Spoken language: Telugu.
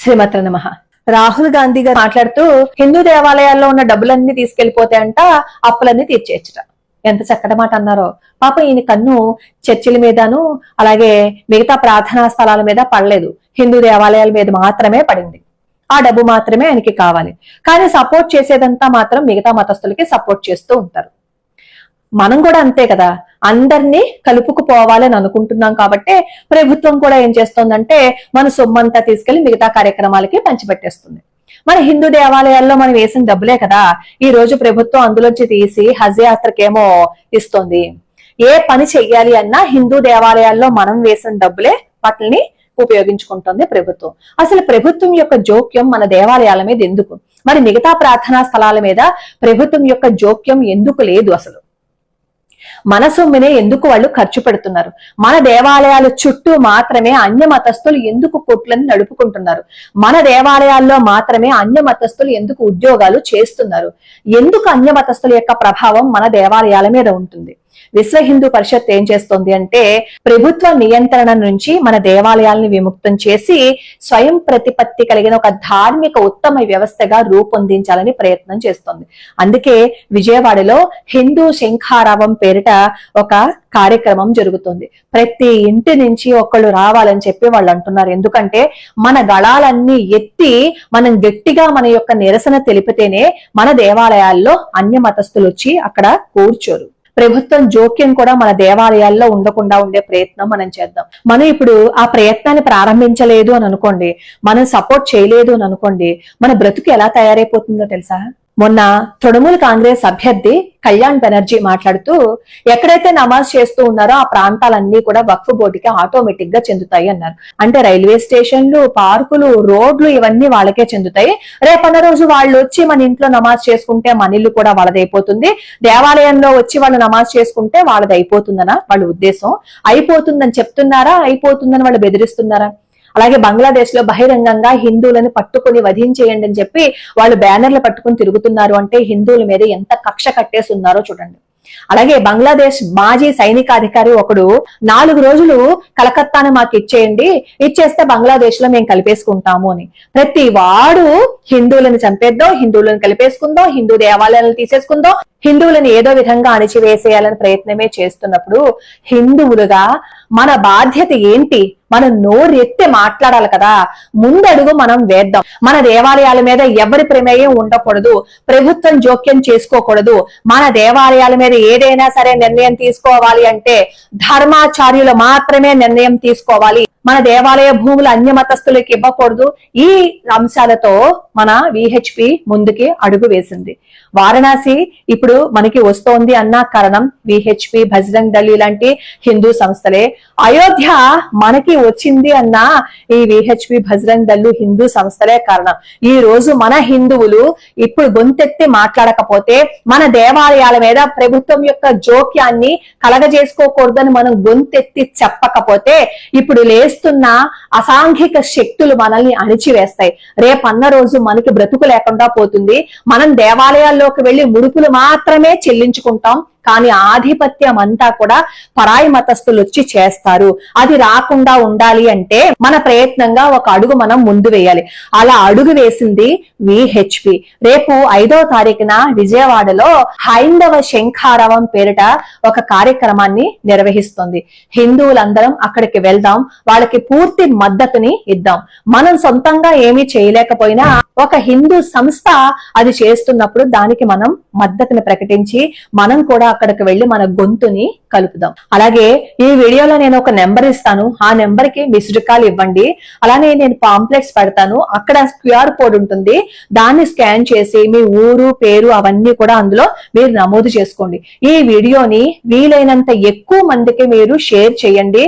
శ్రీమతి నమః. రాహుల్ గాంధీ గారు మాట్లాడుతూ హిందూ దేవాలయాల్లో ఉన్న డబ్బులన్నీ తీసుకెళ్లిపోతాయంట, అప్పులన్నీ తీర్చేయచ్చుట. ఎంత చక్కటి మాట అన్నారో. పాప ఈయన కన్ను చర్చిల మీదను అలాగే మిగతా ప్రార్థనా స్థలాల మీద పడలేదు, హిందూ దేవాలయాల మీద మాత్రమే పడింది. ఆ డబ్బు మాత్రమే ఆయనకి కావాలి. కానీ సపోర్ట్ చేసేదంతా మాత్రం మిగతా మతస్థులకి సపోర్ట్ చేస్తూ ఉంటారు. మనం కూడా అంతే కదా, అందరినీ కలుపుకుపోవాలని అనుకుంటున్నాం కాబట్టి ప్రభుత్వం కూడా ఏం చేస్తోందంటే మన సొమ్మంతా తీసుకెళ్లి మిగతా కార్యక్రమాలకి పంచిపెట్టేస్తుంది. మన హిందూ దేవాలయాల్లో మనం వేసిన డబ్బులే కదా ఈ రోజు ప్రభుత్వం అందులోంచి తీసి హజ్ యాత్రకేమో ఇస్తుంది. ఏ పని చెయ్యాలి అన్నా హిందూ దేవాలయాల్లో మనం వేసిన డబ్బులే వాటిని ఉపయోగించుకుంటుంది ప్రభుత్వం. అసలు ప్రభుత్వం యొక్క జోక్యం మన దేవాలయాల మీద ఎందుకు? మరి మిగతా ప్రార్థనా స్థలాల మీద ప్రభుత్వం యొక్క జోక్యం ఎందుకు లేదు? అసలు మన సొమ్మునే ఎందుకు వాళ్ళు ఖర్చు పెడుతున్నారు? మన దేవాలయాల చుట్టూ మాత్రమే అన్య మతస్థులు ఎందుకు కొట్లని నడుపుకుంటున్నారు? మన దేవాలయాల్లో మాత్రమే అన్య మతస్థులు ఎందుకు ఉద్యోగాలు చేస్తున్నారు? ఎందుకు అన్య మతస్థుల యొక్క ప్రభావం మన దేవాలయాల మీద ఉంటుంది? విశ్వ హిందూ పరిషత్ ఏం చేస్తోంది అంటే ప్రభుత్వ నియంత్రణ నుంచి మన దేవాలయాలను విముక్తం చేసి స్వయం ప్రతిపత్తి కలిగిన ఒక ధార్మిక ఉత్తమ వ్యవస్థగా రూపొందించాలని ప్రయత్నం చేస్తోంది. అందుకే విజయవాడలో హిందూ శంఖారావం పేరిట ఒక కార్యక్రమం జరుగుతుంది. ప్రతి ఇంటి నుంచి ఒకళ్ళు రావాలని చెప్పి వాళ్ళు అంటున్నారు. ఎందుకంటే మన గళాలన్నీ ఎత్తి మనం గట్టిగా మన యొక్క నిరసన తెలిపితేనే మన దేవాలయాల్లో అన్య మతస్థులు వచ్చి అక్కడ కూర్చోరు. ప్రభుత్వం జోక్యం కూడా మన దేవాలయాల్లో ఉండకుండా ఉండే ప్రయత్నం మనం చేద్దాం. మనం ఇప్పుడు ఆ ప్రయత్నాన్ని ప్రారంభించలేదు అని అనుకోండి, మనం సపోర్ట్ చేయలేదు అని అనుకోండి, మన బ్రతుకు ఎలా తయారైపోతుందో తెలుసా? మొన్న తృణమూల్ కాంగ్రెస్ అభ్యర్థి కళ్యాణ్ బెనర్జీ మాట్లాడుతూ ఎక్కడైతే నమాజ్ చేస్తూ ఉన్నారో ఆ ప్రాంతాలన్నీ కూడా వక్ఫ్ బోర్డుకి ఆటోమేటిక్ గా చెందుతాయి అన్నారు. అంటే రైల్వే స్టేషన్లు, పార్కులు, రోడ్లు ఇవన్నీ వాళ్ళకే చెందుతాయి. రేపన్న రోజు వాళ్ళు వచ్చి మన ఇంట్లో నమాజ్ చేసుకుంటే మన ఇల్లు కూడా వాళ్ళదైపోతుంది. దేవాలయంలో వచ్చి వాళ్ళు నమాజ్ చేసుకుంటే వాళ్ళది అయిపోతుందనా వాళ్ళ ఉద్దేశం? అయిపోతుందని చెప్తున్నారా, అయిపోతుందని వాళ్ళు బెదిరిస్తున్నారా? అలాగే బంగ్లాదేశ్ లో బహిరంగంగా హిందువులను పట్టుకుని వధించేయండి అని చెప్పి వాళ్ళు బ్యానర్లు పట్టుకుని తిరుగుతున్నారు. అంటే హిందువుల మీద ఎంత కక్ష కట్టేసి ఉన్నారో చూడండి. అలాగే బంగ్లాదేశ్ మాజీ సైనికాధికారి ఒకడు 4 రోజులు కలకత్తాను మాకు ఇచ్చేయండి, ఇచ్చేస్తే బంగ్లాదేశ్ లో మేము కలిపేసుకుంటాము అని. ప్రతి వాడు హిందువులను చంపేద్దో, హిందువులను కలిపేసుకుందో, హిందూ దేవాలయాలను తీసేసుకుందో, హిందువులను ఏదో విధంగా అణిచివేసేయాలని ప్రయత్నమే చేస్తున్నప్పుడు హిందువులుగా మన బాధ్యత ఏంటి? మనం నోరెత్తి మాట్లాడాలి కదా. ముందడుగు మనం వేద్దాం. మన దేవాలయాల మీద ఎవరి ప్రమేయం ఉండకూడదు, ప్రభుత్వం జోక్యం చేసుకోకూడదు. మన దేవాలయాల మీద ఏదైనా సరే నిర్ణయం తీసుకోవాలి అంటే ధర్మాచార్యులు మాత్రమే నిర్ణయం తీసుకోవాలి. మన దేవాలయ భూములు అన్య మతస్థులకి ఇవ్వకూడదు. ఈ అంశాలతో మన విహెచ్పి ముందుకి అడుగు వేసింది. వారణాసి ఇప్పుడు మనకి వస్తోంది అన్న కారణం విహెచ్పి, బజరంగ్ దళ్ లాంటి హిందూ సంస్థలే. అయోధ్య మనకి వచ్చింది అన్న ఈ విహెచ్పి, బజరంగ్ దళ్ హిందూ సంస్థలే కారణం. ఈ రోజు మన హిందువులు ఇప్పుడు గొంతెత్తి మాట్లాడకపోతే, మన దేవాలయాల మీద ప్రభుత్వం యొక్క జోక్యాన్ని కలగజేసుకోకూడదని మనం గొంతెత్తి చెప్పకపోతే ఇప్పుడు లేస్తున్న అసాంఘిక శక్తులు మనల్ని అణిచివేస్తాయి. రేపన్న రోజు మనకి బ్రతుకు లేకుండా పోతుంది. మనం దేవాలయాల్లోకి వెళ్లి ముడుపులు మాత్రమే చెల్లించుకుంటాం, కానీ ఆధిపత్యం అంతా కూడా పరాయి మతస్థులు వచ్చి చేస్తారు. అది రాకుండా ఉండాలి అంటే మన ప్రయత్నంగా ఒక అడుగు మనం ముందు వేయాలి. అలా అడుగు వేసింది విహెచ్పి. రేపు 5వ తారీఖున విజయవాడలో హైందవ శంఖారావం పేరిట ఒక కార్యక్రమాన్ని నిర్వహిస్తుంది. హిందువులందరం అక్కడికి వెళ్దాం, వాళ్ళకి పూర్తి మద్దతుని ఇద్దాం. మనం సొంతంగా ఏమీ చేయలేకపోయినా ఒక హిందూ సంస్థ అది చేస్తున్నప్పుడు దానికి మనం మద్దతుని ప్రకటించి మనం కూడా అక్కడికి వెళ్లి మన గొంతుని కలుపుదాం. అలాగే ఈ వీడియోలో నేను ఒక నెంబర్ ఇస్తాను, ఆ నెంబర్ కి మిస్డ్ కాల్ ఇవ్వండి. అలానే నేను పాంప్లెట్స్ పెడతాను, అక్కడ క్యూఆర్ కోడ్ ఉంటుంది, దాన్ని స్కాన్ చేసి మీ ఊరు, పేరు అవన్నీ కూడా అందులో మీరు నమోదు చేసుకోండి. ఈ వీడియోని వీలైనంత ఎక్కువ మందికి మీరు షేర్ చేయండి.